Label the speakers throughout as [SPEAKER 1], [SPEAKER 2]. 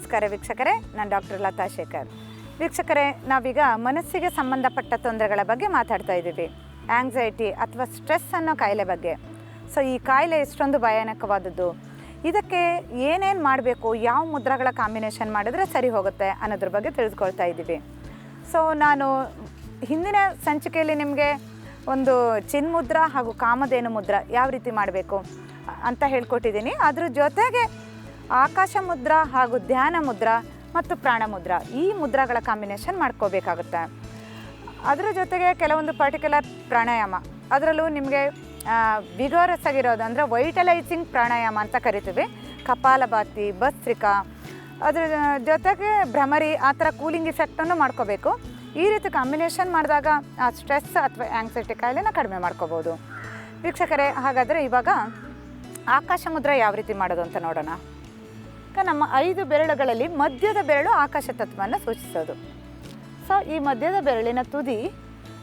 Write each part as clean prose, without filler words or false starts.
[SPEAKER 1] ನಮಸ್ಕಾರ ವೀಕ್ಷಕರೇ, ನಾನು ಡಾಕ್ಟರ್ ಲತಾ ಶೇಖರ್. ವೀಕ್ಷಕರೇ, ನಾವೀಗ ಮನಸ್ಸಿಗೆ ಸಂಬಂಧಪಟ್ಟ ತೊಂದರೆಗಳ ಬಗ್ಗೆ ಮಾತಾಡ್ತಾ ಇದ್ದೀವಿ. ಆಂಗ್ಸೈಟಿ ಅಥವಾ ಸ್ಟ್ರೆಸ್ ಅನ್ನೋ ಕಾಯಿಲೆ ಬಗ್ಗೆ. ಸೊ ಈ ಕಾಯಿಲೆ ಎಷ್ಟೊಂದು ಭಯಾನಕವಾದದ್ದು, ಇದಕ್ಕೆ ಏನೇನು ಮಾಡಬೇಕು, ಯಾವ ಮುದ್ರಗಳ ಕಾಂಬಿನೇಷನ್ ಮಾಡಿದ್ರೆ ಸರಿ ಹೋಗುತ್ತೆ ಅನ್ನೋದ್ರ ಬಗ್ಗೆ ತಿಳಿದುಕೊಳ್ತಾ ಇದ್ದೀವಿ. ಸೊ ನಾನು ಹಿಂದಿನ ಸಂಚಿಕೆಯಲ್ಲಿ ನಿಮಗೆ ಒಂದು ಚಿನ್ಮುದ್ರ ಹಾಗೂ ಕಾಮಧೇನು ಮುದ್ರ ಯಾವ ರೀತಿ ಮಾಡಬೇಕು ಅಂತ ಹೇಳ್ಕೊಟ್ಟಿದ್ದೀನಿ. ಅದ್ರ ಜೊತೆಗೆ ಆಕಾಶ ಮುದ್ರ ಹಾಗೂ ಧ್ಯಾನ ಮುದ್ರ ಮತ್ತು ಪ್ರಾಣ ಮುದ್ರ, ಈ ಮುದ್ರಗಳ ಕಾಂಬಿನೇಷನ್ ಮಾಡ್ಕೋಬೇಕಾಗುತ್ತೆ. ಅದರ ಜೊತೆಗೆ ಕೆಲವೊಂದು ಪರ್ಟಿಕ್ಯುಲರ್ ಪ್ರಾಣಾಯಾಮ, ಅದರಲ್ಲೂ ನಿಮಗೆ ವಿಗೋರಸ್ ಆಗಿರೋದು ಅಂದರೆ ವೈಟಲೈಸಿಂಗ್ ಪ್ರಾಣಾಯಾಮ ಅಂತ ಕರಿತೀವಿ. ಕಪಾಲಭಾತಿ, ಭಸ್ತ್ರಿಕಾ, ಅದ್ರ ಜೊತೆಗೆ ಭ್ರಮರಿ, ಆ ಥರ ಕೂಲಿಂಗ್ ಇಫೆಕ್ಟನ್ನು ಮಾಡ್ಕೋಬೇಕು. ಈ ರೀತಿ ಕಾಂಬಿನೇಷನ್ ಮಾಡಿದಾಗ ಆ ಸ್ಟ್ರೆಸ್ ಅಥವಾ ಆಂಗ್ಸೈಟಿ ಕಾಯಿಲೆನ ಕಡಿಮೆ ಮಾಡ್ಕೋಬೋದು. ವೀಕ್ಷಕರೇ, ಹಾಗಾದರೆ ಇವಾಗ ಆಕಾಶ ಮುದ್ರ ಯಾವ ರೀತಿ ಮಾಡೋದು ಅಂತ ನೋಡೋಣ. ನಮ್ಮ 5 ಬೆರಳುಗಳಲ್ಲಿ ಮಧ್ಯದ ಬೆರಳು ಆಕಾಶ ತತ್ವವನ್ನು ಸೂಚಿಸೋದು. ಸೊ ಈ ಮಧ್ಯದ ಬೆರಳಿನ ತುದಿ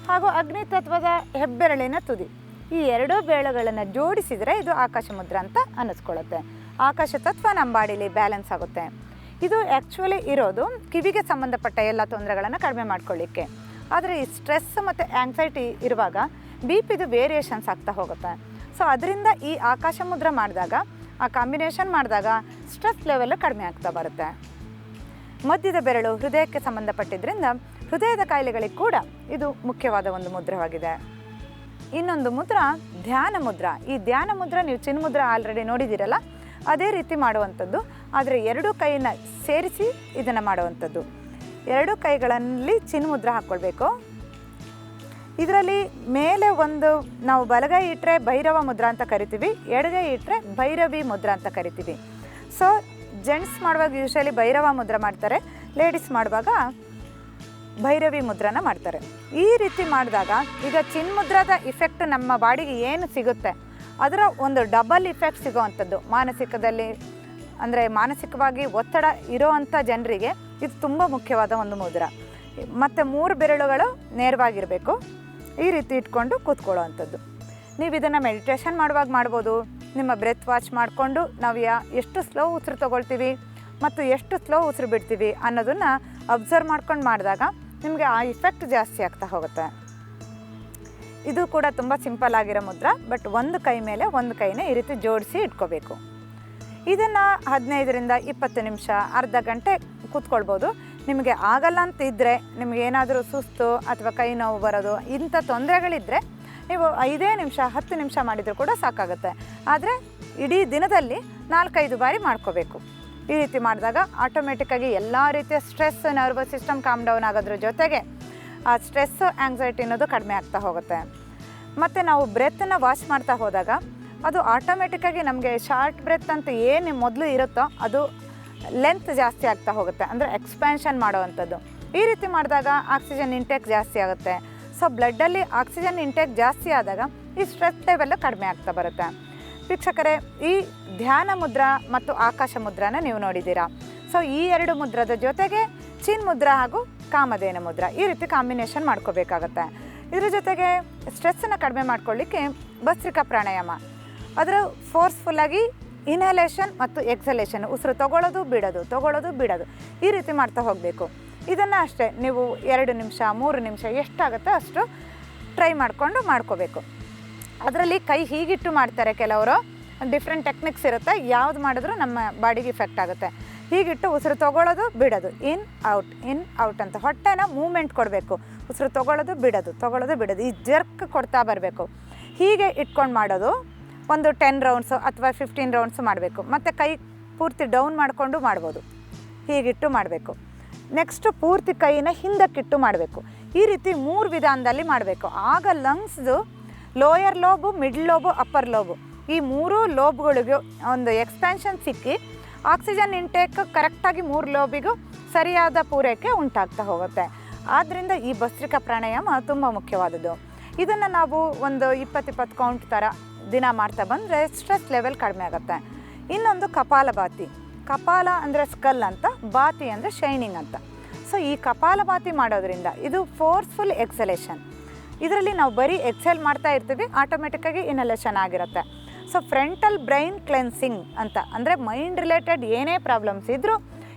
[SPEAKER 1] ಹಾಗೂ ಅಗ್ನಿ ತತ್ವದ ಹೆಬ್ಬೆರಳಿನ ತುದಿ, ಈ 2 ಬೆರಳುಗಳನ್ನು ಜೋಡಿಸಿದರೆ ಇದು ಆಕಾಶ ಮುದ್ರ ಅಂತ ಅನ್ನಿಸ್ಕೊಳ್ಳುತ್ತೆ. ಆಕಾಶ ತತ್ವ ನಮ್ಮ ಬಾಡಿಲಿ ಬ್ಯಾಲೆನ್ಸ್ ಆಗುತ್ತೆ. ಇದು ಆ್ಯಕ್ಚುಲಿ ಇರೋದು ಕಿವಿಗೆ ಸಂಬಂಧಪಟ್ಟ ಎಲ್ಲ ತೊಂದರೆಗಳನ್ನು ಕಡಿಮೆ ಮಾಡ್ಕೊಳ್ಳಿಕ್ಕೆ. ಆದರೆ ಈ ಸ್ಟ್ರೆಸ್ ಮತ್ತು ಆ್ಯಂಗ್ಸೈಟಿ ಇರುವಾಗ ಬಿ ಪಿದು ವೇರಿಯೇಷನ್ಸ್ ಆಗ್ತಾ ಹೋಗುತ್ತೆ. ಸೊ ಅದರಿಂದ ಈ ಆಕಾಶ ಮುದ್ರ ಮಾಡಿದಾಗ, ಆ ಕಾಂಬಿನೇಷನ್ ಮಾಡಿದಾಗ ಸ್ಟ್ರೆಸ್ ಲೆವೆಲ್ಲು ಕಡಿಮೆ ಆಗ್ತಾ ಬರುತ್ತೆ. ಮಧ್ಯದ ಬೆರಳು ಹೃದಯಕ್ಕೆ ಸಂಬಂಧಪಟ್ಟಿದ್ದರಿಂದ ಹೃದಯದ ಕಾಯಿಲೆಗಳಿಗೆ ಕೂಡ ಇದು ಮುಖ್ಯವಾದ ಒಂದು ಮುದ್ರವಾಗಿದೆ. ಇನ್ನೊಂದು ಮುದ್ರ ಧ್ಯಾನ ಮುದ್ರ. ಈ ಧ್ಯಾನ ಮುದ್ರ ನೀವು ಚಿನ್ಮುದ್ರ ಆಲ್ರೆಡಿ ನೋಡಿದ್ದೀರಲ್ಲ, ಅದೇ ರೀತಿ ಮಾಡುವಂಥದ್ದು. ಆದರೆ 2 ಕೈಯನ್ನು ಸೇರಿಸಿ ಇದನ್ನು ಮಾಡುವಂಥದ್ದು. 2 ಕೈಗಳಲ್ಲಿ ಚಿನ್ಮುದ್ರ ಹಾಕ್ಕೊಳ್ಬೇಕು. ಇದರಲ್ಲಿ ಮೇಲೆ ಒಂದು ನಾವು ಬಲಗೈ ಇಟ್ಟರೆ ಭೈರವ ಮುದ್ರ ಅಂತ ಕರಿತೀವಿ, ಎಡಗೈ ಇಟ್ಟರೆ ಭೈರವಿ ಮುದ್ರ ಅಂತ ಕರಿತೀವಿ. ಸೊ ಜೆಂಟ್ಸ್ ಮಾಡುವಾಗ ಯೂಶಲಿ ಭೈರವ ಮುದ್ರ ಮಾಡ್ತಾರೆ, ಲೇಡೀಸ್ ಮಾಡುವಾಗ ಭೈರವಿ ಮುದ್ರನ ಮಾಡ್ತಾರೆ. ಈ ರೀತಿ ಮಾಡಿದಾಗ ಈಗ ಚಿನ್ಮುದ್ರದ ಇಫೆಕ್ಟ್ ನಮ್ಮ ಬಾಡಿಗೆ ಏನು ಸಿಗುತ್ತೆ ಅದರ ಒಂದು ಡಬಲ್ ಇಫೆಕ್ಟ್ ಸಿಗೋವಂಥದ್ದು. ಮಾನಸಿಕದಲ್ಲಿ ಅಂದರೆ ಮಾನಸಿಕವಾಗಿ ಒತ್ತಡ ಇರೋವಂಥ ಜನರಿಗೆ ಇದು ತುಂಬ ಮುಖ್ಯವಾದ ಒಂದು ಮುದ್ರ. ಮತ್ತು 3 ಬೆರಳುಗಳು ನೇರವಾಗಿರಬೇಕು. ಈ ರೀತಿ ಇಟ್ಕೊಂಡು ಕೂತ್ಕೊಳ್ಳೋ ಅಂಥದ್ದು. ನೀವು ಇದನ್ನು ಮೆಡಿಟೇಷನ್ ಮಾಡುವಾಗ ಮಾಡ್ಬೋದು. ನಿಮ್ಮ ಬ್ರೆತ್ ವಾಚ್ ಮಾಡಿಕೊಂಡು ನಾವು ಎಷ್ಟು ಸ್ಲೋ ಉಸಿರು ತೊಗೊಳ್ತೀವಿ ಮತ್ತು ಎಷ್ಟು ಸ್ಲೋ ಉಸಿರು ಬಿಡ್ತೀವಿ ಅನ್ನೋದನ್ನು ಅಬ್ಸರ್ವ್ ಮಾಡ್ಕೊಂಡು ಮಾಡಿದಾಗ ನಿಮಗೆ ಆ ಇಫೆಕ್ಟ್ ಜಾಸ್ತಿ ಆಗ್ತಾ ಹೋಗುತ್ತೆ. ಇದು ಕೂಡ ತುಂಬ ಸಿಂಪಲ್ ಆಗಿರೋ ಮುದ್ರ. ಬಟ್ ಒಂದು ಕೈ ಮೇಲೆ ಒಂದು ಕೈನ ಈ ರೀತಿ ಜೋಡಿಸಿ ಇಟ್ಕೋಬೇಕು. ಇದನ್ನು 15ರಿಂದ 20 ನಿಮಿಷ, ಅರ್ಧ ಗಂಟೆ ಕೂತ್ಕೊಳ್ಬೋದು. ನಿಮಗೆ ಆಗಲ್ಲ ಅಂತ ಇದ್ದರೆ, ನಿಮಗೇನಾದರೂ ಸುಸ್ತು ಅಥವಾ ಕೈ ನೋವು ಬರೋದು ಇಂಥ ತೊಂದರೆಗಳಿದ್ದರೆ ನೀವು 5 ನಿಮಿಷ 10 ನಿಮಿಷ ಮಾಡಿದರೂ ಕೂಡ ಸಾಕಾಗುತ್ತೆ. ಆದರೆ ಇಡೀ ದಿನದಲ್ಲಿ 4-5 ಬಾರಿ ಮಾಡ್ಕೋಬೇಕು. ಈ ರೀತಿ ಮಾಡಿದಾಗ ಆಟೋಮೆಟಿಕ್ಕಾಗಿ ಎಲ್ಲ ರೀತಿಯ stress, nervous system calm down ಆಗೋದ್ರ ಜೊತೆಗೆ ಆ ಸ್ಟ್ರೆಸ್ಸು ಆ್ಯಂಗ್ಸೈಟಿ ಅನ್ನೋದು ಕಡಿಮೆ ಆಗ್ತಾ ಹೋಗುತ್ತೆ. ಮತ್ತು ನಾವು ಬ್ರೆತ್ತನ್ನು ವಾಶ್ ಮಾಡ್ತಾ ಹೋದಾಗ ಅದು ಆಟೋಮೆಟಿಕ್ಕಾಗಿ ನಮಗೆ ಶಾರ್ಟ್ ಬ್ರೆತ್ ಅಂತ ಏನು ಮೊದಲು ಇರುತ್ತೋ ಅದು ಲೆಂತ್ ಜಾಸ್ತಿ ಆಗ್ತಾ ಹೋಗುತ್ತೆ, ಅಂದರೆ ಎಕ್ಸ್ಪ್ಯಾನ್ಷನ್ ಮಾಡೋವಂಥದ್ದು. ಈ ರೀತಿ ಮಾಡಿದಾಗ ಆಕ್ಸಿಜನ್ ಇಂಟೇಕ್ ಜಾಸ್ತಿ ಆಗುತ್ತೆ. ಸೊ ಬ್ಲಡ್ಡಲ್ಲಿ ಆಕ್ಸಿಜನ್ ಇಂಟೇಕ್ ಜಾಸ್ತಿ ಆದಾಗ ಈ ಸ್ಟ್ರೆಸ್ ಲೆವೆಲ್ಲು ಕಡಿಮೆ ಆಗ್ತಾ ಬರುತ್ತೆ. ವೀಕ್ಷಕರೇ, ಈ ಧ್ಯಾನ ಮುದ್ರ ಮತ್ತು ಆಕಾಶ ಮುದ್ರನ ನೀವು ನೋಡಿದ್ದೀರಾ. ಸೊ ಈ 2 ಮುದ್ರದ ಜೊತೆಗೆ ಚಿನ್ಮುದ್ರ ಹಾಗೂ ಕಾಮಧೇನು ಮುದ್ರ, ಈ ರೀತಿ ಕಾಂಬಿನೇಷನ್ ಮಾಡ್ಕೋಬೇಕಾಗತ್ತೆ. ಇದ್ರ ಜೊತೆಗೆ ಸ್ಟ್ರೆಸ್ಸನ್ನು ಕಡಿಮೆ ಮಾಡ್ಕೊಳ್ಳಿಕ್ಕೆ ಭಸ್ತ್ರಿಕಾ ಪ್ರಾಣಾಯಾಮ, ಅದರ ಫೋರ್ಸ್ಫುಲ್ಲಾಗಿ ಇನ್ಹಲೇಷನ್ ಮತ್ತು ಎಕ್ಸಲೇಷನ್, ಉಸಿರು ತೊಗೊಳ್ಳೋದು ಬಿಡೋದು ಈ ರೀತಿ ಮಾಡ್ತಾ ಹೋಗಬೇಕು. ಇದನ್ನು ಅಷ್ಟೇ ನೀವು 2 ನಿಮಿಷ 3 ನಿಮಿಷ ಎಷ್ಟಾಗುತ್ತೋ ಅಷ್ಟು ಟ್ರೈ ಮಾಡಿಕೊಂಡು ಮಾಡ್ಕೋಬೇಕು. ಅದರಲ್ಲಿ ಕೈ ಹೀಗಿಟ್ಟು ಮಾಡ್ತಾರೆ ಕೆಲವರು, ಡಿಫ್ರೆಂಟ್ ಟೆಕ್ನಿಕ್ಸ್ ಇರುತ್ತೆ. ಯಾವ್ದು ಮಾಡಿದ್ರೂ ನಮ್ಮ ಬಾಡಿಗೆ ಇಫೆಕ್ಟ್ ಆಗುತ್ತೆ. ಹೀಗಿಟ್ಟು ಉಸಿರು ತೊಗೊಳ್ಳೋದು ಬಿಡೋದು, ಇನ್ ಔಟ್ ಅಂತ ಹೊಟ್ಟೆನ ಮೂಮೆಂಟ್ ಕೊಡಬೇಕು. ಉಸಿರು ತೊಗೊಳ್ಳೋದು ಬಿಡೋದು ಈ ಜರ್ಕ್ ಕೊಡ್ತಾ ಬರಬೇಕು. ಹೀಗೆ ಇಟ್ಕೊಂಡು ಮಾಡೋದು ಒಂದು 10 ರೌಂಡ್ಸು ಅಥವಾ 15 ರೌಂಡ್ಸು ಮಾಡಬೇಕು. ಮತ್ತು ಕೈ ಪೂರ್ತಿ ಡೌನ್ ಮಾಡಿಕೊಂಡು ಮಾಡ್ಬೋದು, ಹೀಗಿಟ್ಟು ಮಾಡಬೇಕು. ನೆಕ್ಸ್ಟು ಪೂರ್ತಿ ಕೈನ ಹಿಂದಕ್ಕಿಟ್ಟು ಮಾಡಬೇಕು. ಈ ರೀತಿ 3 ವಿಧಾನದಲ್ಲಿ ಮಾಡಬೇಕು. ಆಗ ಲಂಗ್ಸ್ದು lower lobe, middle lobe, upper lobe, ಈ 3 ಲೋಬ್ಗಳಿಗೂ ಒಂದು ಎಕ್ಸ್ಪ್ಯಾನ್ಷನ್ ಸಿಕ್ಕಿ ಆಕ್ಸಿಜನ್ ಇಂಟೇಕ್ ಕರೆಕ್ಟಾಗಿ 3 ಲೋಬಿಗೂ ಸರಿಯಾದ ಪೂರೈಕೆ ಉಂಟಾಗ್ತಾ ಹೋಗುತ್ತೆ. ಆದ್ದರಿಂದ ಈ ಭಸ್ತ್ರಿಕಾ ಪ್ರಾಣಾಯಾಮ ತುಂಬ ಮುಖ್ಯವಾದದ್ದು. ಇದನ್ನು ನಾವು ಒಂದು 20 ಕೌಂಟ್ ಥರ ದಿನ ಮಾಡ್ತಾ ಬಂದರೆ ಸ್ಟ್ರೆಸ್ ಲೆವೆಲ್ ಕಡಿಮೆ ಆಗುತ್ತೆ. ಇನ್ನೊಂದು ಕಪಾಲಭಾತಿ. ಕಪಾಲ ಅಂದರೆ ಸ್ಕಲ್ ಅಂತ, ಭಾತಿ ಅಂದರೆ ಶೈನಿಂಗ್ ಅಂತ. ಸೊ ಈ ಕಪಾಲಭಾತಿ ಮಾಡೋದ್ರಿಂದ ಇದು ಫೋರ್ಸ್ಫುಲ್ ಎಕ್ಸಲೇಷನ್. ಇದರಲ್ಲಿ ನಾವು ಬರೀ ಎಕ್ಸೆಲ್ ಮಾಡ್ತಾ ಇರ್ತೀವಿ, ಆಟೋಮೆಟಿಕ್ಕಾಗಿ ಇನ್ಹಲೇಷನ್ ಆಗಿರುತ್ತೆ. ಸೊ ಫ್ರಂಟಲ್ ಬ್ರೈನ್ ಕ್ಲೆನ್ಸಿಂಗ್ ಅಂತ, ಅಂದರೆ ಮೈಂಡ್ ರಿಲೇಟೆಡ್ ಏನೇ ಪ್ರಾಬ್ಲಮ್ಸ್ ಇದ್ದರೂ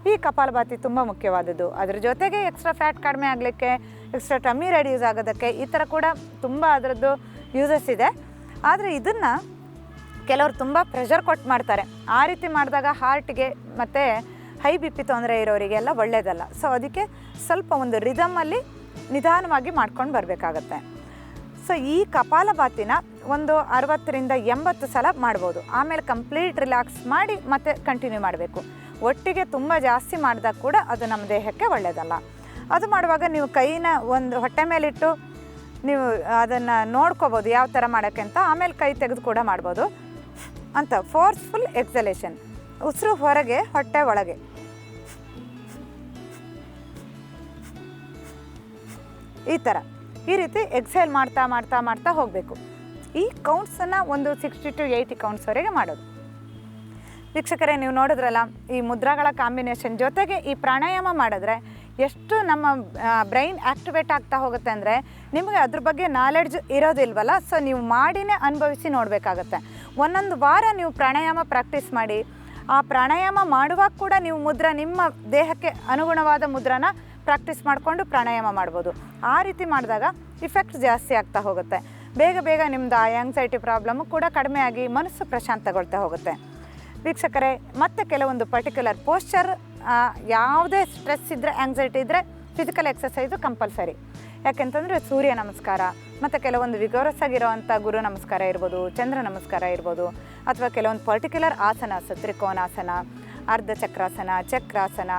[SPEAKER 1] ಈ ಕಪಾಲಭಾತಿ ತುಂಬ ಮುಖ್ಯವಾದದ್ದು. ಅದ್ರ ಜೊತೆಗೆ ಎಕ್ಸ್ಟ್ರಾ ಫ್ಯಾಟ್ ಕಡಿಮೆ ಆಗಲಿಕ್ಕೆ, ಎಕ್ಸ್ಟ್ರಾ ಟಮ್ಮಿ ರೆಡ್ಯೂಸ್ ಆಗೋದಕ್ಕೆ ಈ ಥರ ಕೂಡ ತುಂಬ ಅದರದ್ದು ಯೂಸಸ್ ಇದೆ. ಆದರೆ ಇದನ್ನು ಕೆಲವರು ತುಂಬ ಪ್ರೆಷರ್ ಕೊಟ್ಟು ಮಾಡ್ತಾರೆ. ಆ ರೀತಿ ಮಾಡಿದಾಗ ಹಾರ್ಟಿಗೆ ಮತ್ತು ಹೈ ಬಿ ಪಿ ತೊಂದರೆ ಇರೋರಿಗೆಲ್ಲ ಒಳ್ಳೆಯದಲ್ಲ. ಸೊ ಅದಕ್ಕೆ ಸ್ವಲ್ಪ ಒಂದು ರಿದಮಲ್ಲಿ ನಿಧಾನವಾಗಿ ಮಾಡ್ಕೊಂಡು ಬರಬೇಕಾಗತ್ತೆ. ಸೊ ಈ ಕಪಾಲಭಾತಿನ ಒಂದು 60ರಿಂದ 80 ಸಲ ಮಾಡ್ಬೋದು. ಆಮೇಲೆ ಕಂಪ್ಲೀಟ್ ರಿಲ್ಯಾಕ್ಸ್ ಮಾಡಿ ಮತ್ತೆ ಕಂಟಿನ್ಯೂ ಮಾಡಬೇಕು. ಒಟ್ಟಿಗೆ ತುಂಬ ಜಾಸ್ತಿ ಮಾಡಿದಾಗ ಕೂಡ ಅದು ನಮ್ಮ ದೇಹಕ್ಕೆ ಒಳ್ಳೆಯದಲ್ಲ. ಅದು ಮಾಡುವಾಗ ನೀವು ಕೈನ ಒಂದು ಹೊಟ್ಟೆ ಮೇಲಿಟ್ಟು ನೀವು ಅದನ್ನು ನೋಡ್ಕೋಬೋದು ಯಾವ ಥರ ಮಾಡೋಕ್ಕೆ ಅಂತ. ಆಮೇಲೆ ಕೈ ತೆಗೆದು ಕೂಡ ಮಾಡ್ಬೋದು ಅಂತ. ಫೋರ್ಸ್ಫುಲ್ ಎಕ್ಸಲೇಷನ್, ಉಸಿರು ಹೊರಗೆ ಹೊಟ್ಟೆ ಒಳಗೆ. ಈ ರೀತಿ ಎಕ್ಸೇಲ್ ಮಾಡ್ತಾ ಮಾಡ್ತಾ ಮಾಡ್ತಾ ಹೋಗಬೇಕು. ಈ ಕೌಂಟ್ಸನ್ನು ಒಂದು 60 to 80 ಕೌಂಟ್ಸ್ವರೆಗೆ ಮಾಡೋದು. ವೀಕ್ಷಕರೇ, ನೀವು ನೋಡಿದ್ರಲ್ಲ, ಈ ಮುದ್ರಾಗಳ ಕಾಂಬಿನೇಷನ್ ಜೊತೆಗೆ ಈ ಪ್ರಾಣಾಯಾಮ ಮಾಡಿದ್ರೆ ಎಷ್ಟು ನಮ್ಮ ಬ್ರೈನ್ ಆ್ಯಕ್ಟಿವೇಟ್ ಆಗ್ತಾ ಹೋಗುತ್ತೆ ಅಂದರೆ ನಿಮಗೆ ಅದ್ರ ಬಗ್ಗೆ ನಾಲೆಡ್ಜ್ ಇರೋದಿಲ್ವಲ್ಲ. ಸೊ ನೀವು ಮಾಡಿನೇ ಅನುಭವಿಸಿ ನೋಡಬೇಕಾಗತ್ತೆ. ಒಂದೊಂದು ವಾರ ನೀವು ಪ್ರಾಣಾಯಾಮ ಪ್ರಾಕ್ಟೀಸ್ ಮಾಡಿ, ಆ ಪ್ರಾಣಾಯಾಮ ಮಾಡುವಾಗ ಕೂಡ ನೀವು ಮುದ್ರಾ ನಿಮ್ಮ ದೇಹಕ್ಕೆ ಅನುಗುಣವಾದ ಮುದ್ರಾನ ಪ್ರಾಕ್ಟೀಸ್ ಮಾಡಿಕೊಂಡು ಪ್ರಾಣಾಯಾಮ ಮಾಡ್ಬೋದು. ಆ ರೀತಿ ಮಾಡಿದಾಗ ಇಫೆಕ್ಟ್ ಜಾಸ್ತಿ ಆಗ್ತಾ ಹೋಗುತ್ತೆ. ಬೇಗ ಬೇಗ ನಿಮ್ಮದು ಆ ಆ್ಯಂಗ್ಸೈಟಿ ಪ್ರಾಬ್ಲಮ್ಮು ಕೂಡ ಕಡಿಮೆ ಆಗಿ ಮನಸ್ಸು ಪ್ರಶಾಂತಗೊಳ್ತಾ ಹೋಗುತ್ತೆ. ವೀಕ್ಷಕರೇ, ಮತ್ತೆ ಕೆಲವೊಂದು ಪರ್ಟಿಕ್ಯುಲರ್ ಪೋಶ್ಚರ್, ಯಾವುದೇ ಸ್ಟ್ರೆಸ್ ಇದ್ದರೆ, ಆ್ಯಂಗ್ಸೈಟಿ ಇದ್ದರೆ ಫಿಸಿಕಲ್ ಎಕ್ಸಸೈಸು ಕಂಪಲ್ಸರಿ. ಯಾಕೆಂತಂದರೆ ಸೂರ್ಯ ನಮಸ್ಕಾರ ಮತ್ತು ಕೆಲವೊಂದು ವಿಗೋರಸ್ ಆಗಿರೋವಂಥ ಗುರು ನಮಸ್ಕಾರ ಇರ್ಬೋದು, ಚಂದ್ರ ನಮಸ್ಕಾರ ಇರ್ಬೋದು, ಅಥವಾ ಕೆಲವೊಂದು ಪರ್ಟಿಕ್ಯುಲರ್ ಆಸನಾಸ್, ತ್ರಿಕೋನಾಸನ, ಅರ್ಧ ಚಕ್ರಾಸನ, ಚಕ್ರಾಸನ,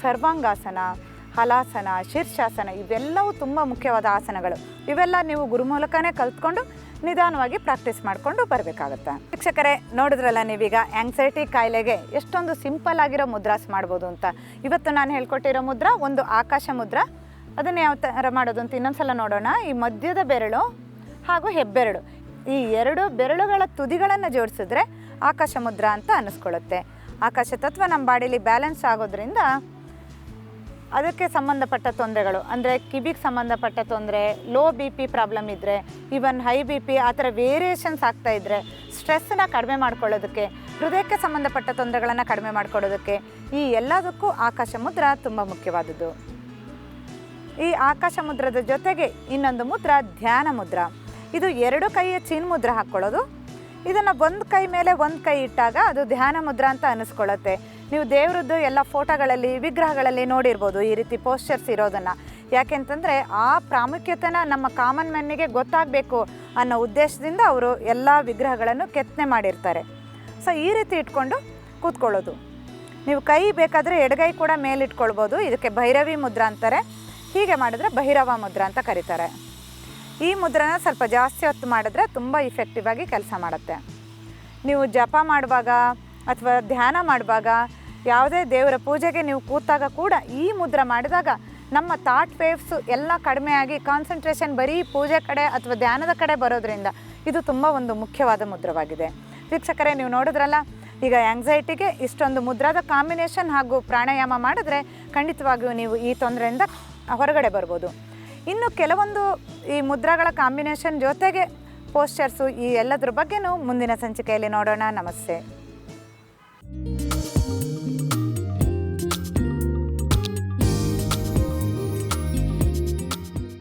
[SPEAKER 1] ಸರ್ವಾಂಗಾಸನ, ಹಲಾಸನ, ಶೀರ್ಷಾಸನ, ಇವೆಲ್ಲವೂ ತುಂಬ ಮುಖ್ಯವಾದ ಆಸನಗಳು. ಇವೆಲ್ಲ ನೀವು ಗುರು ಮೂಲಕನೇ ಕಲ್ತ್ಕೊಂಡು ನಿಧಾನವಾಗಿ ಪ್ರಾಕ್ಟೀಸ್ ಮಾಡಿಕೊಂಡು ಬರಬೇಕಾಗತ್ತೆ. ವೀಕ್ಷಕರೇ, ನೋಡಿದ್ರಲ್ಲ ನೀವೀಗ ಆ್ಯಂಗ್ಸೈಟಿ ಕಾಯಿಲೆಗೆ ಎಷ್ಟೊಂದು ಸಿಂಪಲ್ ಆಗಿರೋ ಮುದ್ರಾಸ್ ಮಾಡ್ಬೋದು ಅಂತ. ಇವತ್ತು ನಾನು ಹೇಳ್ಕೊಟ್ಟಿರೋ ಮುದ್ರಾ ಒಂದು ಆಕಾಶ ಮುದ್ರಾ. ಅದನ್ನು ಯಾವ ಥರ ಮಾಡೋದು ಅಂತ ಇನ್ನೊಂದ್ಸಲ ನೋಡೋಣ. ಈ ಮಧ್ಯದ ಬೆರಳು ಹಾಗೂ ಹೆಬ್ಬೆರಳು, ಈ 2 ಬೆರಳುಗಳ ತುದಿಗಳನ್ನು ಜೋಡಿಸಿದ್ರೆ ಆಕಾಶ ಮುದ್ರಾ ಅಂತ ಅನ್ನಿಸ್ಕೊಳ್ಳುತ್ತೆ. ಆಕಾಶ ತತ್ವ ನಮ್ಮ ಬಾಡಿಲಿ ಬ್ಯಾಲೆನ್ಸ್ ಆಗೋದ್ರಿಂದ ಅದಕ್ಕೆ ಸಂಬಂಧಪಟ್ಟ ತೊಂದರೆಗಳು ಅಂದರೆ ಕಿವಿಗೆ ಸಂಬಂಧಪಟ್ಟ ತೊಂದರೆ, ಲೋ ಬಿ ಪಿ ಪ್ರಾಬ್ಲಮ್ ಇದ್ದರೆ, ಈವನ್ ಹೈ ಬಿ ಪಿ ಆ ಥರ ವೇರಿಯೇಷನ್ಸ್ ಆಗ್ತಾಯಿದ್ರೆ ಸ್ಟ್ರೆಸ್ಸನ್ನು ಕಡಿಮೆ ಮಾಡ್ಕೊಳ್ಳೋದಕ್ಕೆ, ಹೃದಯಕ್ಕೆ ಸಂಬಂಧಪಟ್ಟ ತೊಂದರೆಗಳನ್ನು ಕಡಿಮೆ ಮಾಡ್ಕೊಳ್ಳೋದಕ್ಕೆ ಈ ಎಲ್ಲದಕ್ಕೂ ಆಕಾಶ ಮುದ್ರಾ ತುಂಬ ಮುಖ್ಯವಾದದ್ದು. ಈ ಆಕಾಶ ಮುದ್ರದ ಜೊತೆಗೆ ಇನ್ನೊಂದು ಮುದ್ರಾ ಧ್ಯಾನ ಮುದ್ರಾ. ಇದು 2 ಕೈಯ ಚೀನ್ ಮುದ್ರಾ ಹಾಕ್ಕೊಳ್ಳೋದು. ಇದನ್ನು ಒಂದು ಕೈ ಮೇಲೆ ಒಂದು ಕೈ ಇಟ್ಟಾಗ ಅದು ಧ್ಯಾನ ಮುದ್ರಾ ಅಂತ ಅನ್ನಿಸ್ಕೊಳ್ಳುತ್ತೆ. ನೀವು ದೇವರದ್ದು ಎಲ್ಲ ಫೋಟೋಗಳಲ್ಲಿ, ವಿಗ್ರಹಗಳಲ್ಲಿ ನೋಡಿರ್ಬೋದು ಈ ರೀತಿ ಪೋಸ್ಚರ್ಸ್ ಇರೋದನ್ನು. ಯಾಕೆಂತಂದರೆ ಆ ಪ್ರಾಮುಖ್ಯತೆನ ನಮ್ಮ ಕಾಮನ್ ಮ್ಯಾನ್ನಿಗೆ ಗೊತ್ತಾಗಬೇಕು ಅನ್ನೋ ಉದ್ದೇಶದಿಂದ ಅವರು ಎಲ್ಲ ವಿಗ್ರಹಗಳನ್ನು ಕೆತ್ತನೆ ಮಾಡಿರ್ತಾರೆ. ಸೊ ಈ ರೀತಿ ಇಟ್ಕೊಂಡು ಕೂತ್ಕೊಳ್ಳೋದು. ನೀವು ಕೈ ಬೇಕಾದರೆ ಎಡಗೈ ಕೂಡ ಮೇಲಿಟ್ಕೊಳ್ಬೋದು. ಇದಕ್ಕೆ ಭೈರವಿ ಮುದ್ರಾ ಅಂತಾರೆ. ಹೀಗೆ ಮಾಡಿದ್ರೆ ಭೈರವ ಮುದ್ರಾ ಅಂತ ಕರೀತಾರೆ. ಈ ಮುದ್ರನ ಸ್ವಲ್ಪ ಜಾಸ್ತಿ ಹೊತ್ತು ಮಾಡಿದ್ರೆ ತುಂಬ ಇಫೆಕ್ಟಿವ್ ಆಗಿ ಕೆಲಸ ಮಾಡುತ್ತೆ. ನೀವು ಜಪ ಮಾಡುವಾಗ ಅಥವಾ ಧ್ಯಾನ ಮಾಡುವಾಗ, ಯಾವುದೇ ದೇವರ ಪೂಜೆಗೆ ನೀವು ಕೂತಾಗ ಕೂಡ ಈ ಮುದ್ರ ಮಾಡಿದಾಗ ನಮ್ಮ ಥಾಟ್ ವೇವ್ಸು ಎಲ್ಲ ಕಡಿಮೆ ಆಗಿ ಕಾನ್ಸಂಟ್ರೇಷನ್ ಬರೀ ಪೂಜೆ ಕಡೆ ಅಥವಾ ಧ್ಯಾನದ ಕಡೆ ಬರೋದ್ರಿಂದ ಇದು ತುಂಬ ಒಂದು ಮುಖ್ಯವಾದ ಮುದ್ರವಾಗಿದೆ. ವೀಕ್ಷಕರೇ, ನೀವು ನೋಡಿದ್ರಲ್ಲ, ಈಗ ಆ್ಯಂಗ್ಸೈಟಿಗೆ ಇಷ್ಟೊಂದು ಮುದ್ರಾದ ಕಾಂಬಿನೇಷನ್ ಹಾಗೂ ಪ್ರಾಣಾಯಾಮ ಮಾಡಿದ್ರೆ ಖಂಡಿತವಾಗಿಯೂ ನೀವು ಈ ತೊಂದರೆಯಿಂದ ಹೊರಗಡೆ ಬರ್ಬೋದು. ಇನ್ನು ಕೆಲವೊಂದು ಈ ಮುದ್ರಾಗಳ ಕಾಂಬಿನೇಷನ್ ಜೊತೆಗೆ ಪೋಸ್ಚರ್ಸು, ಈ ಎಲ್ಲದ್ರ ಬಗ್ಗೆನೂ ಮುಂದಿನ ಸಂಚಿಕೆಯಲ್ಲಿ ನೋಡೋಣ. ನಮಸ್ತೆ.